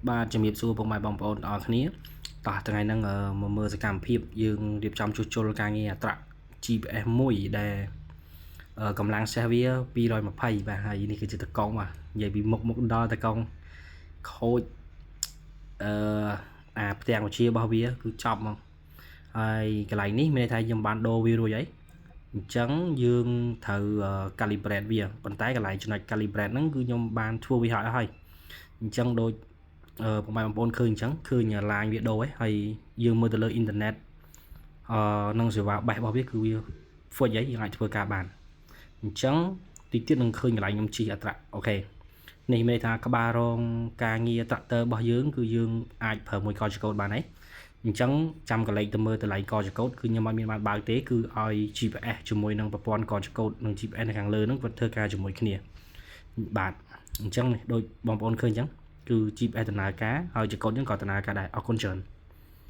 បាទជំរាបសួរពុកម៉ែបងប្អូនទាំងអស់គ្នាតោះថ្ងៃហ្នឹងមកមើលសកម្មភាពយើងរៀបចំជួសជុលការងារអត្រៈ GPS មួយដែលកម្លាំងសេះវា220បាទហើយនេះគឺជាតកង់បាទនិយាយពីមុខដល់តកង់ខូចអាផ្ទាំងវិជារបស់វាគឺចប់មកហើយកន្លែងនេះមានន័យថាខ្ញុំបានដូរវារួចហើយអញ្ចឹងយើងត្រូវ calibrate វាប៉ុន្តែកន្លែងចំណុច calibrate ហ្នឹងគឺខ្ញុំបានធ្វើវាហើយអញ្ចឹងដូចពុកម៉ែបងប្អូនឃើញអញ្ចឹងឃើញ line វាដូរហើយយើងមើលទៅលើអ៊ីនធឺណិតនិងសេវាបេសរបស់វាគឺវា full ហើយយើងអាចធ្វើការបានអញ្ចឹងតិចទៀតនឹងឃើញកន្លែងខ្ញុំជិះអត្រៈអូខេនេះមានន័យថាក្បាលរងការងារ tractor របស់យើងគឺយើងអាចប្រើមួយកោចកូដបានហើយអញ្ចឹងចាំកលេចទៅមើលតម្លៃកោចកូដគឺខ្ញុំអត់មានបានបើកទេគឺឲ្យ GPS ជាមួយនឹងប្រព័ន្ធកោចកូដនិង GPS នៅខាងលើហ្នឹងគាត់ធ្វើការជាមួយគ្នាបាទអញ្ចឹងដូចបងប្អូនឃើញអញ្ចឹងគឺ GPS ដំណើរការហើយចកូដយើងក៏ដំណើរការដែរអរគុណច្រើន